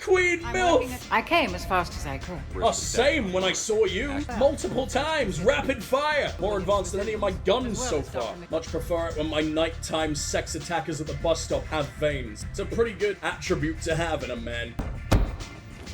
Queen MILF! I came as fast as I could. Oh, same when I saw you. Multiple times, rapid fire. More advanced than any of my guns so far. Much prefer it when my nighttime sex attackers at the bus stop have veins. It's a pretty good attribute to have in a man.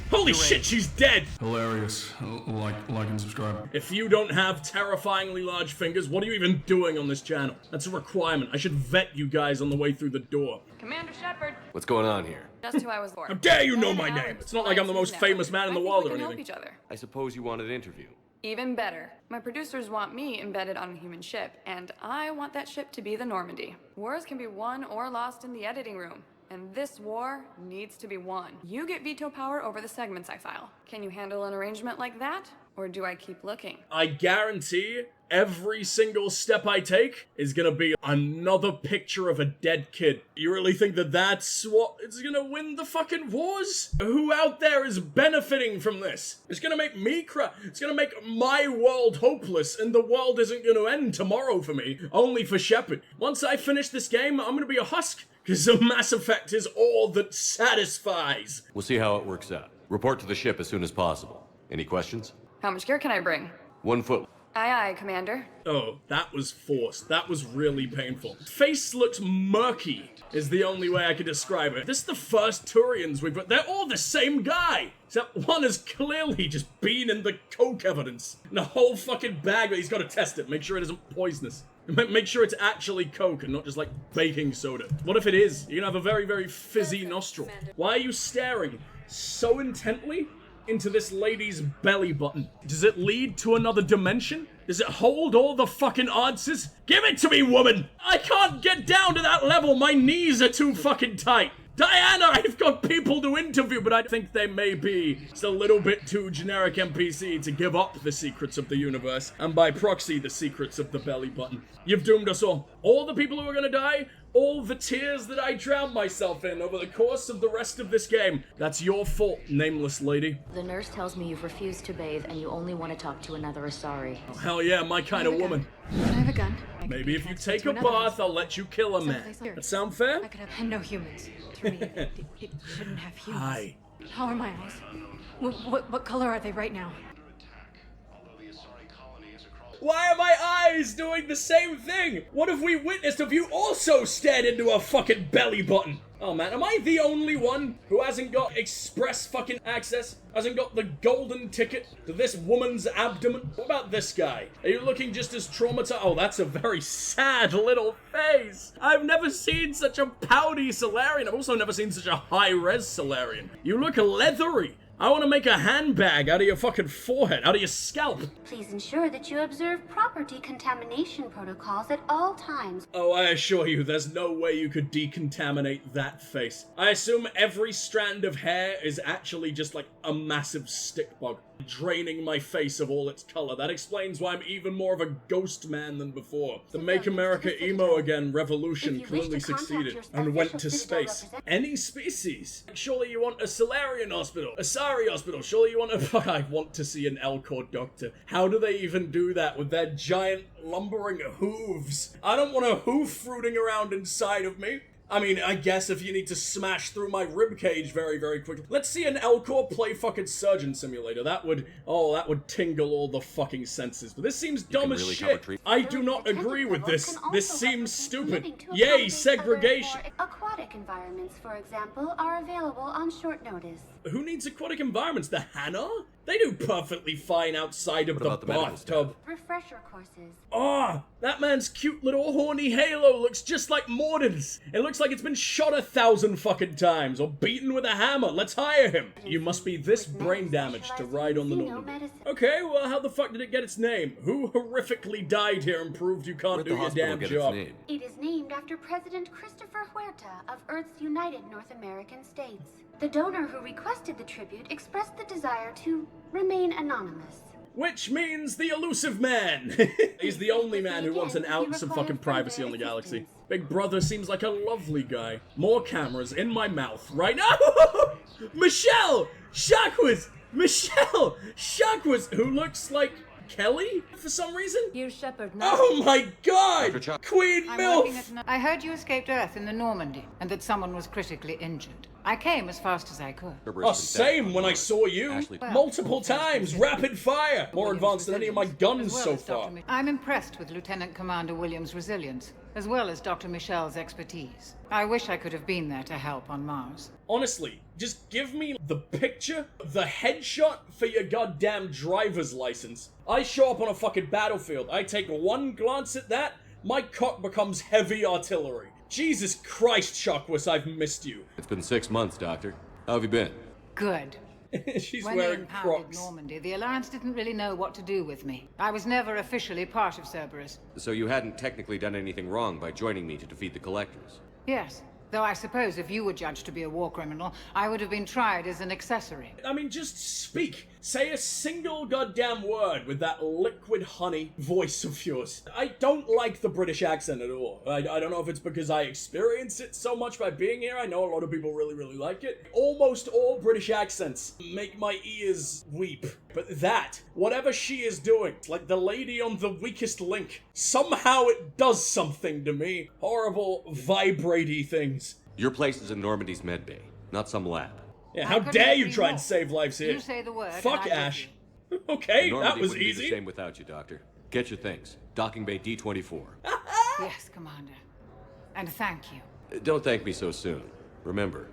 Holy shit, she's dead! Hilarious. Like and subscribe. If you don't have terrifyingly large fingers, what are you even doing on this channel? That's a requirement. I should vet you guys on the way through the door. Commander Shepard. What's going on here? Just who I was for. How dare you know my name? It's not like I'm the most famous man in the world or We can help anything. each other. I suppose you wanted an interview. Even better. My producers want me embedded on a human ship, and I want that ship to be the Normandy. Wars can be won or lost in the editing room. And this war needs to be won. You get veto power over the segments I file. Can you handle an arrangement like that? Or do I keep looking? I guarantee every single step I take is gonna be another picture of a dead kid. You really think that that's what is gonna win the fucking wars? Who out there is benefiting from this? It's gonna make me cry. It's gonna make my world hopeless, and the world isn't gonna end tomorrow for me, only for Shepard. Once I finish this game, I'm gonna be a husk, because the Mass Effect is all that satisfies. We'll see how it works out. Report to the ship as soon as possible. Any questions? How much gear can I bring? 1 foot. Aye, aye, Commander. Oh, that was forced. That was really painful. Face looks murky, is the only way I could describe it. This is the first Turians we've got. They're all the same guy. Except one has clearly just been in the coke evidence. And a whole fucking bag, but he's got to test it. Make sure it isn't poisonous. Make sure it's actually coke and not just like baking soda. What if it is? You're gonna have a very, very fizzy nostril. Why are you staring so intently into this lady's belly button? Does it lead to another dimension? Does it hold all the fucking answers? Give it to me, woman! I can't get down to that level. My knees are too fucking tight. Diana, I've got people to interview, but I think they may be just a little bit too generic NPC to give up the secrets of the universe, and by proxy, the secrets of the belly button. You've doomed us all. All the people who are gonna die, all the tears that I drowned myself in over the course of the rest of this game. That's your fault, nameless lady. The nurse tells me you've refused to bathe and you only want to talk to another Asari. Oh, hell yeah, my kind of woman. I have a gun. Maybe if you take a bath, I'll let you kill a man. That sound fair? I could have no humans. Through me, it shouldn't have humans. Hi. How are my eyes? What color are they right now? Why are my eyes doing the same thing? What have we witnessed if you also stared into a fucking belly button? Oh man, am I the only one who hasn't got express fucking access? Hasn't got the golden ticket to this woman's abdomen? What about this guy? Are you looking just as traumatized? Oh, that's a very sad little face. I've never seen such a pouty Solarian. I've also never seen such a high-res Solarian. You look leathery. I want to make a handbag out of your fucking forehead, out of your scalp. Please ensure that you observe proper decontamination protocols at all times. Oh, I assure you, there's no way you could decontaminate that face. I assume every strand of hair is actually just like a massive stick bug, draining my face of all its color. That explains why I'm even more of a ghost man than before. The Make America Emo Again revolution clearly succeeded and went to space. Any species. Surely you want a Solarian hospital, a Sari hospital. Surely you want a... I want to see an Elcor doctor. How do they even do that with their giant lumbering hooves? I don't want a hoof fruiting around inside of me. I mean, I guess if you need to smash through my ribcage very, very quickly. Let's see an Elcor play fucking Surgeon Simulator. That would tingle all the fucking senses. But this seems dumb as shit. I do not agree with this. This seems stupid. Yay, segregation. Aquatic environments, for example, are available on short notice. Who needs aquatic environments? The Hannah? They do perfectly fine outside of the bathtub. Refresher courses. Oh, that man's cute little horny halo looks just like Morden's. It looks like it's been shot 1,000 fucking times or beaten with a hammer. Let's hire him. You must be this brain damaged to ride on the Normandy. Okay, well, how the fuck did it get its name? Who horrifically died here and proved you can't do your damn job? It is named after President Christopher Huerta of Earth's United North American States. The donor who requested the tribute expressed the desire to remain anonymous. Which means the elusive man. He's the only man who wants an ounce of fucking privacy on the galaxy. Big Brother seems like a lovely guy. More cameras in my mouth right now. Michelle Chakwas! Michelle Chakwas, who looks like Kelly for some reason? Here's Shepard now. Oh my god! Dr. Chuck. Queen I'm working MILF! I heard you escaped Earth in the Normandy, and that someone was critically injured. I came as fast as I could. Oh, same when I saw you. Multiple times, rapid fire! More advanced than any of my guns so far. I'm impressed with Lieutenant Commander Williams' resilience, as well as Dr. Michel's expertise. I wish I could have been there to help on Mars. Honestly, just give me the picture, the headshot for your goddamn driver's license. I show up on a fucking battlefield, I take one glance at that, my cock becomes heavy artillery. Jesus Christ, Shockwus, I've missed you. It's been 6 months, Doctor. How have you been? Good. She's When wearing they impounded Crocs. Normandy, the Alliance didn't really know what to do with me. I was never officially part of Cerberus. So you hadn't technically done anything wrong by joining me to defeat the Collectors? Yes. Though I suppose if you were judged to be a war criminal, I would have been tried as an accessory. I mean, just speak. Say a single goddamn word with that liquid honey voice of yours. I don't like the British accent at all. I don't know if it's because I experience it so much by being here. I know a lot of people really, really like it. Almost all British accents make my ears weep. But that, whatever she is doing, like the lady on the weakest link, somehow it does something to me. Horrible, vibraty things. Your place is in Normandy's medbay, not some lab. Yeah, how couldn't dare you agree try more. and save lives here? You say the word, Fuck and I'm with Ash. Okay, Normandy that was wouldn't be the easy. same without you, Doctor. Get your things. Docking bay D-24. Yes, Commander. And thank you. Don't thank me so soon. Remember,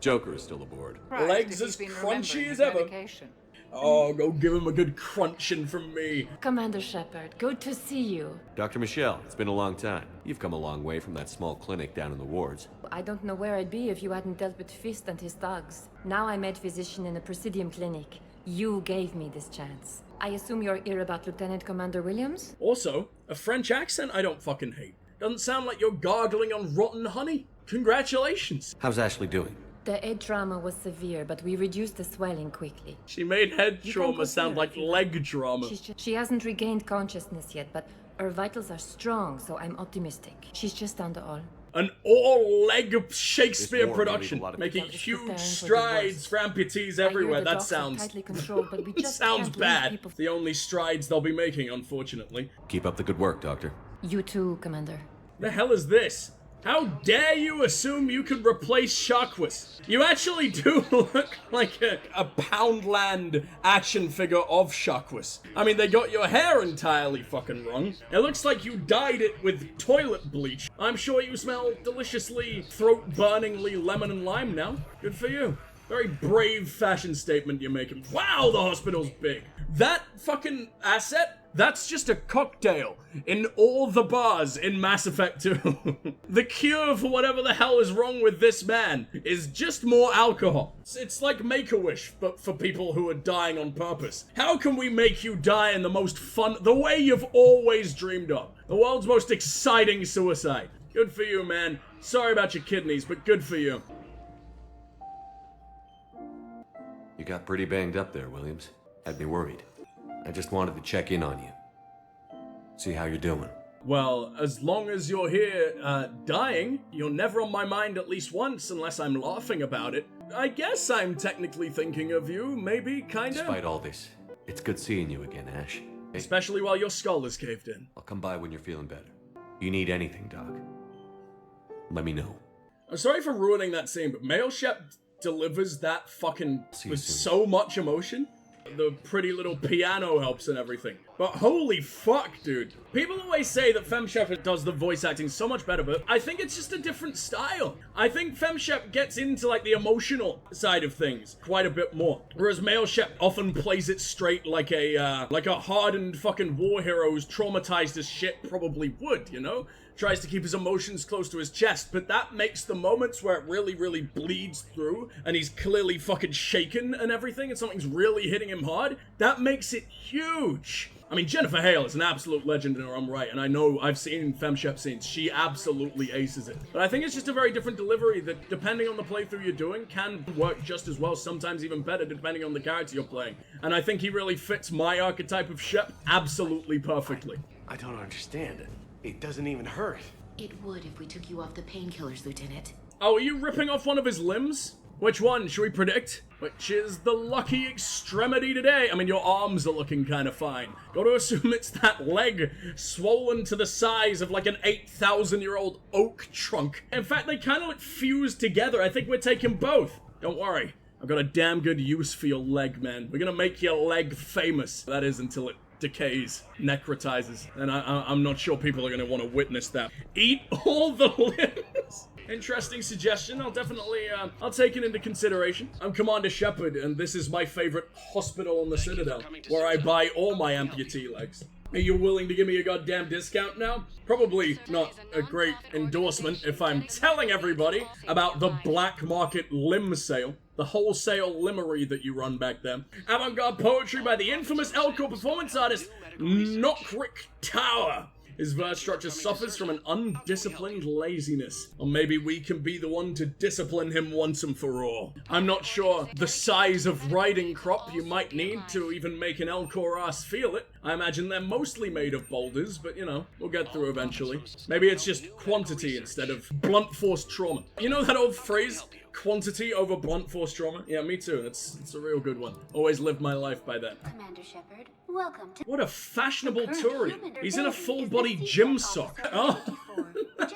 Joker is still aboard. Surprised Legs if as he's been crunchy remembering as his ever. medication. Oh, go give him a good crunching from me. Commander Shepard, good to see you. Dr. Michelle, it's been a long time. You've come a long way from that small clinic down in the wards. I don't know where I'd be if you hadn't dealt with Fist and his thugs. Now I'm med physician in a Presidium clinic. You gave me this chance. I assume you're here about Lieutenant Commander Williams? Also, a French accent I don't fucking hate. Doesn't sound like you're gargling on rotten honey. Congratulations. How's Ashley doing? The head trauma was severe, but we reduced the swelling quickly. She made head You can trauma go sound see her like if you leg trauma. She hasn't regained consciousness yet, but her vitals are strong, so I'm optimistic. She's just on the all. An all-leg Shakespeare This war production, needed a lot of making people. huge Preparing for the strides worst. for amputees I hear everywhere. the That docs are sounds tightly controlled, but we just sounds can't leave bad. people. The only strides they'll be making, unfortunately. Keep up the good work, Doctor. You too, Commander. The hell is this? How dare you assume you could replace Shockwus? You actually do look like a Poundland action figure of Shockwus. I mean, they got your hair entirely fucking wrong. It looks like you dyed it with toilet bleach. I'm sure you smell deliciously throat-burningly lemon and lime now. Good for you. Very brave fashion statement you're making. Wow, the hospital's big. That fucking asset? That's just a cocktail in all the bars in Mass Effect 2. The cure for whatever the hell is wrong with this man is just more alcohol. It's like Make-A-Wish, but for people who are dying on purpose. How can we make you die in the most fun, the way you've always dreamed of? The world's most exciting suicide. Good for you, man. Sorry about your kidneys, but good for you. You got pretty banged up there, Williams. Had me worried. I just wanted to check in on you. See how you're doing. Well, as long as you're here, dying, you're never on my mind at least once unless I'm laughing about it. I guess I'm technically thinking of you, maybe, kinda? Despite all this, it's good seeing you again, Ash. Hey, Especially while your skull is caved in. I'll come by when you're feeling better. You need anything, Doc, let me know. I'm sorry for ruining that scene, but Mail Shep delivers that fucking See you with soon. so much emotion. The pretty little piano helps and everything. But holy fuck, dude. People always say that FemShep does the voice acting so much better, but I think it's just a different style. I think FemShep gets into like the emotional side of things quite a bit more. Whereas MaleShep often plays it straight like a hardened fucking war hero who's traumatized as shit probably would, you know? Tries to keep his emotions close to his chest, but that makes the moments where it really, really bleeds through and he's clearly fucking shaken and everything and something's really hitting him hard, that makes it huge. I mean, Jennifer Hale is an absolute legend in her own right, and I know I've seen FemShep scenes. She absolutely aces it. But I think it's just a very different delivery that, depending on the playthrough you're doing, can work just as well, sometimes even better, depending on the character you're playing. And I think he really fits my archetype of Shep absolutely perfectly. I don't understand it. It doesn't even hurt. It would if we took you off the painkillers, Lieutenant. Oh, are you ripping off one of his limbs? Which one? Should we predict? which is the lucky extremity today. I mean, your arms are looking kind of fine. Gotta assume it's that leg swollen to the size of like an 8,000-year-old oak trunk. In fact, they kind of look fused together. I think we're taking both. Don't worry. I've got a damn good use for your leg, man. We're gonna make your leg famous. That is until it decays, necrotizes. And I'm not sure people are gonna want to witness that. Eat all the limbs. Interesting suggestion. I'll definitely, I'll take it into consideration. I'm Commander Shepard, and this is my favorite hospital on the Citadel, where I buy all my amputee legs. Are you willing to give me a goddamn discount now? Probably not a great endorsement if I'm telling everybody about the black market limb sale, the wholesale limmery that you run back then. Avant-garde poetry by the infamous Elcor performance artist, Knockrick Tower. His verse structure suffers from an undisciplined laziness. Or maybe we can be the one to discipline him once and for all. I'm not sure the size of writing crop you might need to even make an Elcor ass feel it. I imagine they're mostly made of boulders, but you know, we'll get through eventually. Maybe it's just quantity instead of blunt force trauma. You know that old phrase? Quantity over blunt force trauma? Yeah, me too. It's a real good one. Always lived my life by that. Commander Shepard, welcome to... What a fashionable Turian. He's in a full-body gym sock. Oh,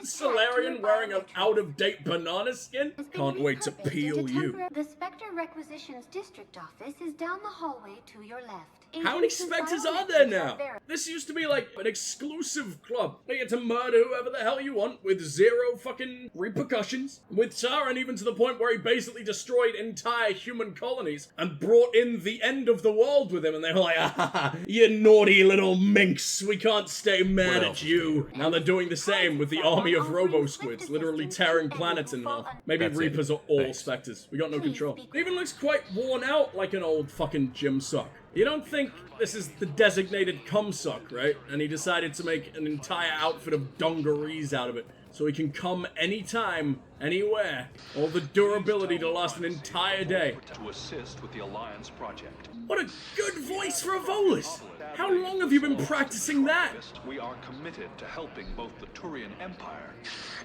Solarian wearing an out-of-date banana skin? Can't wait to peel you. The Spectre Requisitions District Office is down the hallway to your left. How many Spectres are there now? This used to be like an exclusive club. You get to murder whoever the hell you want with zero fucking repercussions. With Saren even to the point where he basically destroyed entire human colonies and brought in the end of the world with him. And they were like, ah, you naughty little minx. We can't stay mad at you. Now they're doing the same with the army of robo-squids, literally tearing planets in half. Maybe Reapers are all Spectres. We got no control. It even looks quite worn out like an old fucking gym sock. You don't think this is the designated cum sock, right? And he decided to make an entire outfit of dungarees out of it. So he can come anytime, anywhere. All the durability to last an entire day. To assist with the Alliance project. What a good voice for a Volus! How long have you been practicing that? We are committed to helping both the Turian Empire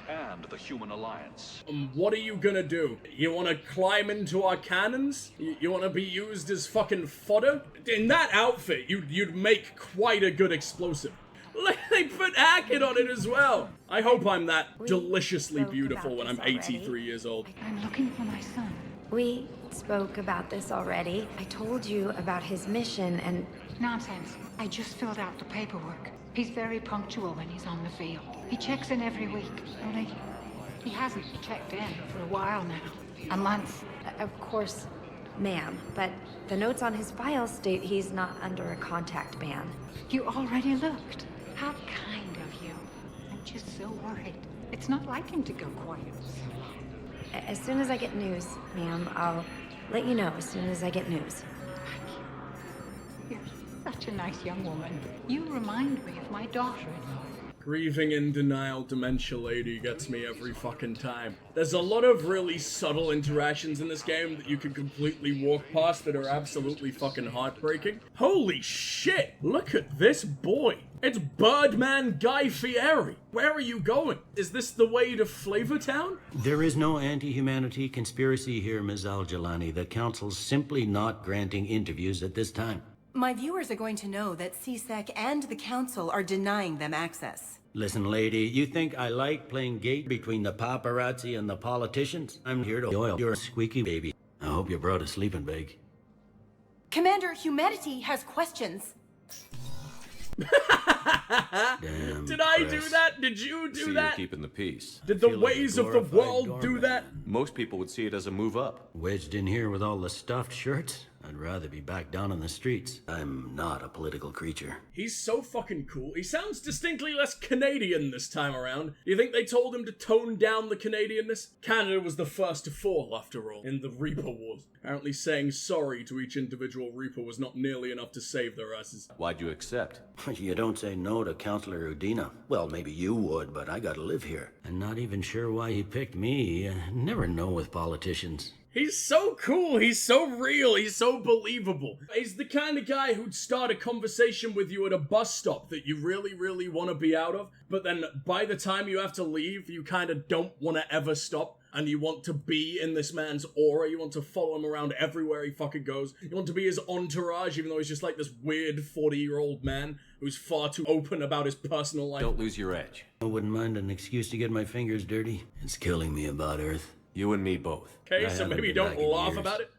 and the Human Alliance. What are you gonna do? You wanna climb into our cannons? You wanna be used as fucking fodder? In that outfit, you'd make quite a good explosive. Look, they put Hackett on it as well. I hope I'm that deliciously beautiful when I'm 83 years old. I'm looking for my son. We spoke about this already. I told you about his mission and... Nonsense. I just filled out the paperwork. He's very punctual when he's on the field. He checks in every week. Only he hasn't checked in for a while now. A month. Of course, ma'am, but the notes on his file state he's not under a contact ban. You already looked. How kind of you. I'm just so worried. It's not like him to go quiet. As soon as I get news, ma'am, I'll let you know as soon as I get news. You're such a nice young woman. You remind me of my daughter-in-law. Grieving in denial dementia lady gets me every fucking time. There's a lot of really subtle interactions in this game that you can completely walk past that are absolutely fucking heartbreaking. Holy shit! Look at this boy! It's Birdman Guy Fieri! Where are you going? Is this the way to Flavortown? There is no anti-humanity conspiracy here, Ms. Al-Jalani. The Council's simply not granting interviews at this time. My viewers are going to know that CSEC and the Council are denying them access. Listen, lady, you think I like playing gate between the paparazzi and the politicians? I'm here to oil your squeaky baby. I hope you brought a sleeping bag. Commander, humanity has questions. Damn Did I press. do that? Did you do See, that? you're keeping the peace. Did the Feel like a ways of the glorified world do that? Most people would see it as a move up. Wedged in here with all the stuffed shirts? I'd rather be back down in the streets. I'm not a political creature. He's so fucking cool. He sounds distinctly less Canadian this time around. Do you think they told him to tone down the Canadianness? Canada was the first to fall, after all, in the Reaper Wars. Apparently saying sorry to each individual Reaper was not nearly enough to save their asses. Why'd you accept? You don't say no to Councillor Udina. Well, maybe you would, but I gotta live here. And not even sure why he picked me. Never know with politicians. He's so cool, he's so real, he's so believable. He's the kind of guy who'd start a conversation with you at a bus stop that you really, really want to be out of, but then by the time you have to leave, you kind of don't want to ever stop. and you want to be in this man's aura, you want to follow him around everywhere he fucking goes, you want to be his entourage, even though he's just like this weird 40-year-old man who's far too open about his personal life. Don't lose your edge. I wouldn't mind an excuse to get my fingers dirty. It's killing me about Earth. You and me both. Okay, so maybe don't laugh about it.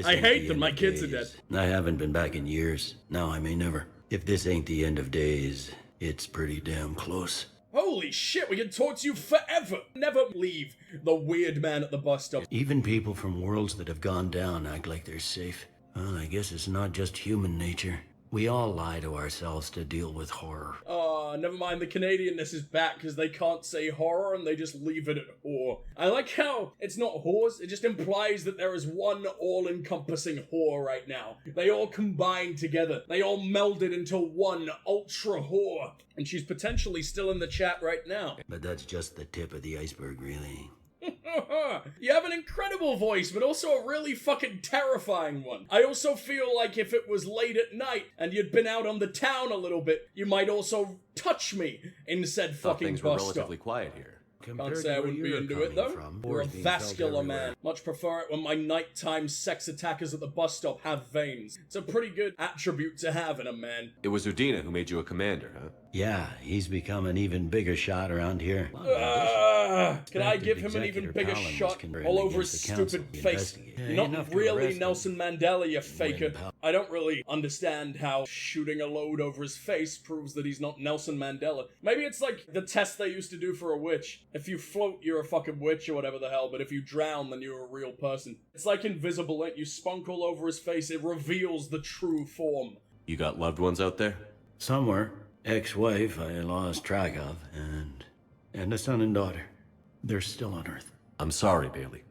I hate that my kids are dead. I haven't been back in years. Now I may never. If this ain't the end of days, it's pretty damn close. Holy shit, we can talk to you forever. Never leave the weird man at the bus stop. Even people from worlds that have gone down act like they're safe. Well, I guess it's not just human nature. We all lie to ourselves to deal with horror. Never mind, the Canadianness is back because they can't say horror and they just leave it at whore. I like how it's not whores, it just implies that there is one all-encompassing whore right now. They all combined together. They all melded into one ultra whore. And she's potentially still in the chat right now. But that's just the tip of the iceberg, really. You have an incredible voice, but also a really fucking terrifying one. I also feel like if it was late at night and you'd been out on the town a little bit, you might also touch me in said fucking things bus were stop. relatively quiet here. Can't say I wouldn't be into it though. You're a vascular man. Much prefer it when my nighttime sex attackers at the bus stop have veins. It's a pretty good attribute to have in a man. It was Udina who made you a commander, huh? Yeah, he's become an even bigger shot around here. Can I give him an even bigger shot all over his stupid face? You're not really Nelson Mandela, you faker. I don't really understand how shooting a load over his face proves that he's not Nelson Mandela. Maybe it's like the test they used to do for a witch. If you float, you're a fucking witch or whatever the hell, but if you drown, then you're a real person. It's like Invisible Ink. You spunk all over his face, it reveals the true form. You got loved ones out there? Somewhere. Ex-wife I lost track of, and a son and daughter. They're still on Earth. I'm sorry, Bailey.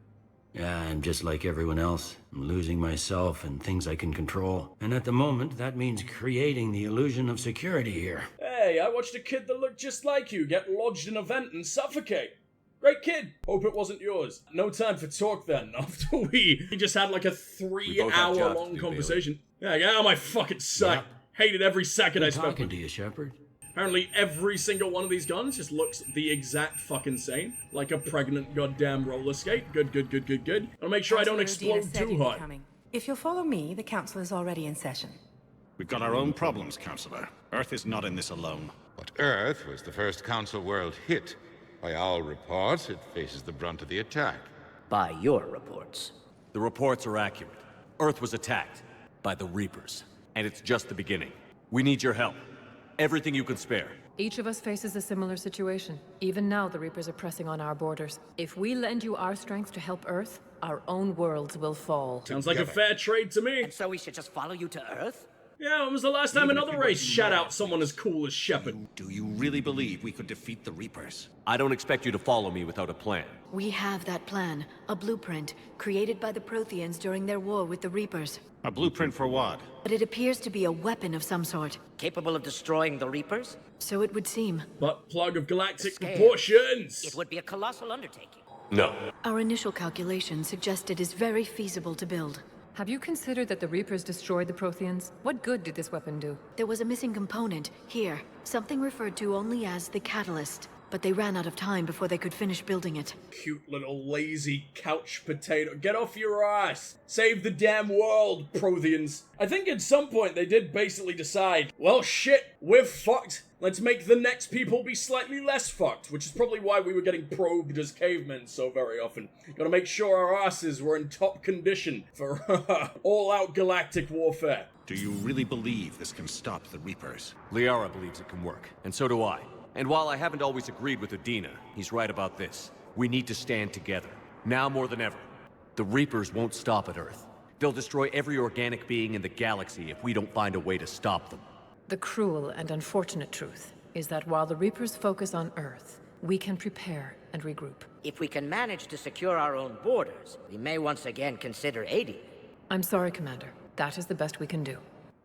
Yeah, I'm just like everyone else. I'm losing myself and things I can control. And at the moment, that means creating the illusion of security here. Hey, I watched a kid that looked just like you get lodged in a vent and suffocate. Great kid. Hope it wasn't yours. No time for talk then, after we just had like a 3-hour-long conversation. Yeah, get out of my fucking sight. Yep. Hated every second I spent. Talking to you, Shepard. Apparently every single one of these guns just looks the exact fucking same. Like a pregnant goddamn roller skate. Good. I'll make sure I don't explode too hard. If you'll follow me, the council is already in session. We've got our own problems, Councillor. Earth is not in this alone. But Earth was the first Council world hit. By all reports, it faces the brunt of the attack. By your reports. The reports are accurate. Earth was attacked by the Reapers. And it's just the beginning. We need your help. Everything you can spare. Each of us faces a similar situation. Even now, the Reapers are pressing on our borders. If we lend you our strength to help Earth, our own worlds will fall. Sounds like a fair trade to me. And so we should just follow you to Earth? Yeah, when was the last time another race shot out someone as cool as Shepard? Do you really believe we could defeat the Reapers? I don't expect you to follow me without a plan. We have that plan, a blueprint, created by the Protheans during their war with the Reapers. A blueprint for what? But it appears to be a weapon of some sort. Capable of destroying the Reapers? So it would seem. Butt plug of galactic proportions! It would be a colossal undertaking. No. Our initial calculations suggest it is very feasible to build. Have you considered that the Reapers destroyed the Protheans? What good did this weapon do? There was a missing component, here. Something referred to only as the catalyst. But they ran out of time before they could finish building it. Cute little lazy couch potato. Get off your ass. Save the damn world, Protheans. I think at some point they did basically decide, well shit, we're fucked. Let's make the next people be slightly less fucked, which is probably why we were getting probed as cavemen so very often. Gotta make sure our asses were in top condition for all-out galactic warfare. Do you really believe this can stop the Reapers? Liara believes it can work, and so do I. And while I haven't always agreed with Udina, he's right about this. We need to stand together, now more than ever. The Reapers won't stop at Earth. They'll destroy every organic being in the galaxy if we don't find a way to stop them. The cruel and unfortunate truth is that while the Reapers focus on Earth, we can prepare and regroup. If we can manage to secure our own borders, we may once again consider aiding. I'm sorry, Commander. That is the best we can do.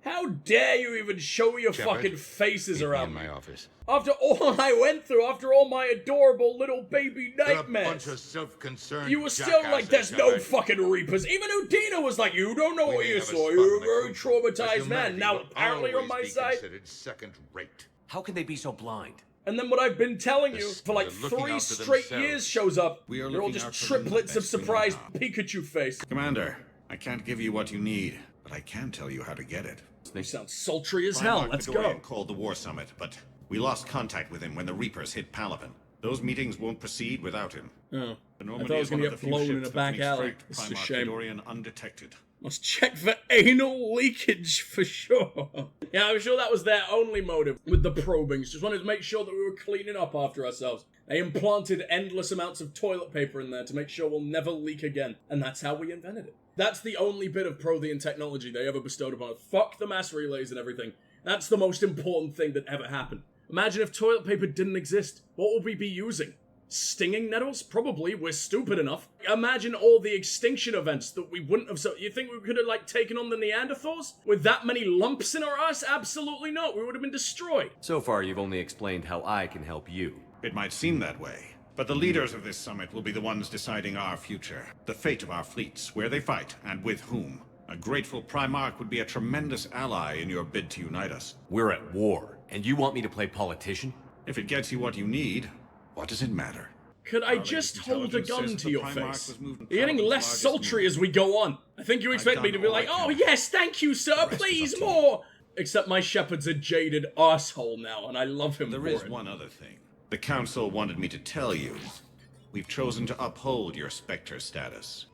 How dare you even show your Shepard, fucking faces around in my office. After all I went through, after all my adorable little baby nightmares. A bunch of self-concerned you were still like, there's no Shepard. fucking Reapers. Even Udina was like, you don't know what you saw. You're a very traumatized man. Now apparently you're on my side. Second rate. How can they be so blind? And then what I've been telling you This- for like they're looking 3 out for straight themselves. years shows up. We are They're all looking just out for them the triplets of best we know surprised how. Pikachu face. Commander, I can't give you what you need, but I can tell you how to get it. They sound sultry as hell. Primarch Let's Fedorian go. called the War Summit, but we lost contact with him when the Reapers hit Palaven. Those meetings won't proceed without him. Oh, The I Normandy thought I was is one gonna of get the few blown ships in a that back can alley. extract This is a Primarch shame. Fedorian undetected. Must check for anal leakage for sure. Yeah, I'm sure that was their only motive with the probings. Just wanted to make sure that we were cleaning up after ourselves. They implanted endless amounts of toilet paper in there to make sure we'll never leak again. And that's how we invented it. That's the only bit of Prothean technology they ever bestowed upon us. Fuck the mass relays and everything. That's the most important thing that ever happened. Imagine if toilet paper didn't exist. What would we be using? Stinging nettles? Probably. We're stupid enough. Imagine all the extinction events that we wouldn't have... So you think we could have, like, taken on the Neanderthals? With that many lumps in our ass? Absolutely not. We would have been destroyed. So far, you've only explained how I can help you. It might seem that way, but the leaders of this summit will be the ones deciding our future, the fate of our fleets, where they fight, and with whom. A grateful Primarch would be a tremendous ally in your bid to unite us. We're at war, and you want me to play politician? If it gets you what you need, what does it matter? Could I Our just latest hold a intelligence gun says to the your Primarch face? was moved in You're getting Palaven's less largest sultry movement. as we go on. I think you expect me to done be all like, I oh can. yes, thank you, sir, rest is please, up to you." more. Except my shepherd's a jaded asshole now, and I love him There for is it. one other thing. The Council wanted me to tell you. We've chosen to uphold your Spectre status.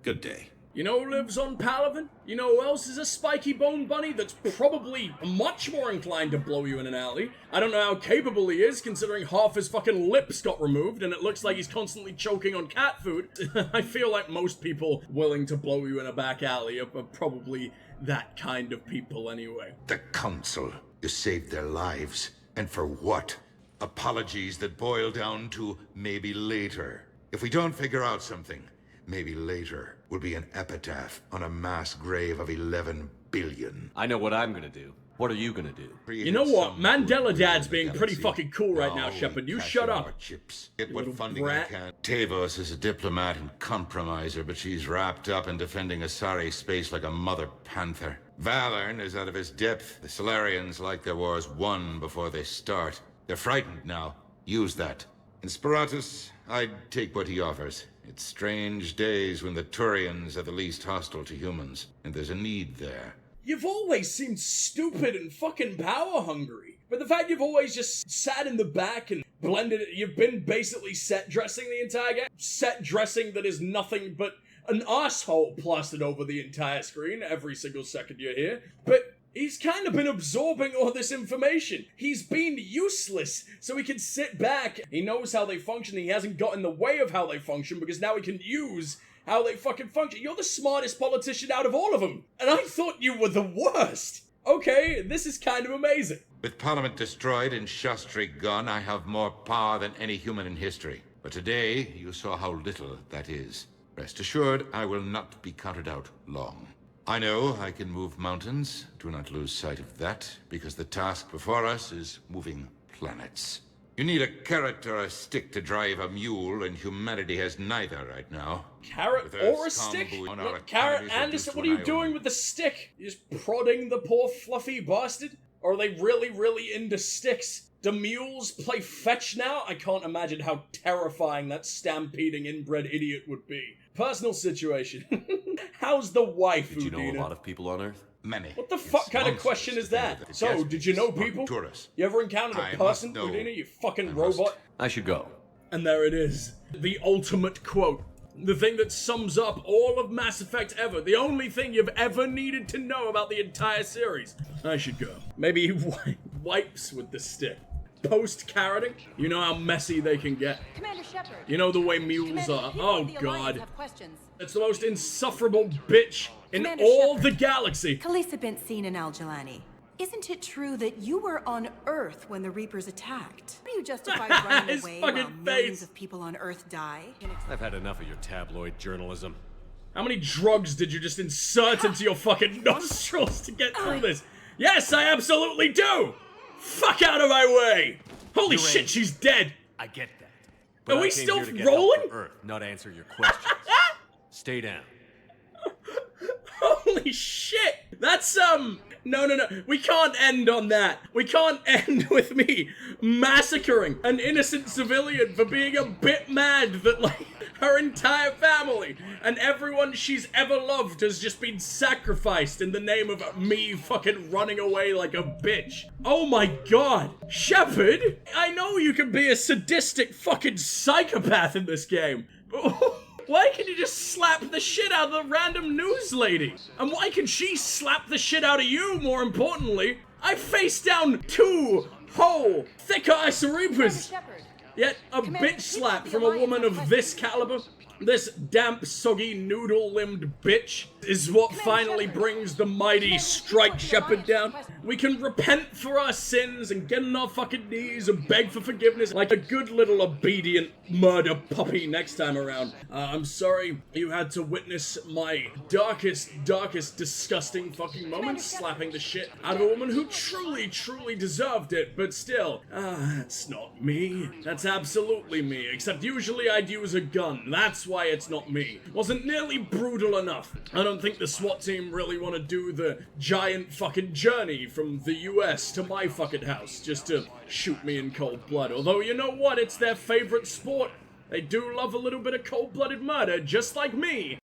Good day. You know who lives on Palaven? You know who else is a spiky bone bunny that's probably much more inclined to blow you in an alley? I don't know how capable he is, considering half his fucking lips got removed and it looks like he's constantly choking on cat food. I feel like most people willing to blow you in a back alley are probably that kind of people anyway. The Council. You saved their lives. And for what? Apologies that boil down to maybe later. If we don't figure out something, maybe later will be an epitaph on a mass grave of 11 billion. I know what I'm gonna do. What are you gonna do? You know what? Mandela Dad's being pretty fucking cool right now, No, Shepard. You cash shut in up. our chips. Get You what little funding brat. I can. Tavos is a diplomat and compromiser, but she's wrapped up in defending Asari space like a mother panther. Valorn is out of his depth. The Solarians like their wars won before they start. They're frightened now. Use that. In Sparatus, I'd take what he offers. It's strange days when the Turians are the least hostile to humans, and there's a need there. You've always seemed stupid and fucking power hungry. But the fact you've always just sat in the back and blended it, you've been basically set dressing the entire game. Set dressing that is nothing but an asshole plastered over the entire screen every single second you're here. But he's kind of been absorbing all this information. He's been useless, so he can sit back. He knows how they function. He hasn't got in the way of how they function because now he can use how they fucking function. You're the smartest politician out of all of them. And I thought you were the worst. Okay, this is kind of amazing. With Parliament destroyed and Shastri gone, I have more power than any human in history. But today, you saw how little that is. Rest assured, I will not be counted out long. I know I can move mountains. Do not lose sight of that, because the task before us is moving planets. You need a carrot or a stick to drive a mule, and humanity has neither right now. Carrot With or a Earth's stick? calm buoy, our Look, Carrot economies Anderson, reduced what to are an you doing island. with the stick? You just prodding the poor fluffy bastard? Or are they really, really into sticks? Do mules play fetch now? I can't imagine how terrifying that stampeding inbred idiot would be. Personal situation. How's the wife, Did you know Udina? a lot of people on Earth? Many. What the fuck kind of monstrous question is to think that? that the So, Jasmine did you know is not people? tourists. You ever encountered I a must person, know. Udina, you fucking I must. robot? I should go. And there it is. The ultimate quote. The thing that sums up all of Mass Effect ever. The only thing you've ever needed to know about the entire series. I should go. Maybe he wipes with the stick. Post-carroting, you know how messy they can get. Commander Shepard. You know the way mules Commander, are. people Oh of the Alliance god. have questions. It's the most insufferable bitch in Commander all Shepard. the galaxy. Kalisa Benzine and Al-Jalani. Isn't it true that you were on Earth when the Reapers attacked? How do you justify running His away fucking while millions face. of people on Earth die? I've had enough of your tabloid journalism. How many drugs did you just insert into your fucking nostrils to get through this? Yes, I absolutely do! Fuck out of my way! Holy You're shit, in. she's dead! I get that. But Are I we came still here to get help rolling? from Earth, not answer your questions. Stay down. Holy shit! That's, No. We can't end on that. We can't end with me massacring an innocent civilian for being a bit mad that, like, her entire family and everyone she's ever loved has just been sacrificed in the name of me fucking running away like a bitch. Oh my god. Shepard, I know you can be a sadistic fucking psychopath in this game, but why can you just slap the shit out of the random news lady? And why can she slap the shit out of you, more importantly? I faced down 2 whole thick-ass reapers. Yet a bitch slap from a woman of this caliber, this damp, soggy, noodle-limbed bitch, is what finally brings the mighty Strike Shepherd down. We can repent for our sins and get on our fucking knees and beg for forgiveness like a good little obedient murder puppy next time around. I'm sorry you had to witness my darkest, disgusting fucking moments slapping the shit out of a woman who truly deserved it, but still, that's not me. That's absolutely me, except usually I'd use a gun. That's why it's not me. Wasn't nearly brutal enough. I don't think the SWAT team really want to do the giant fucking journey from the US to my fucking house just to shoot me in cold blood. Although, you know what? It's their favorite sport. They do love a little bit of cold-blooded murder, just like me.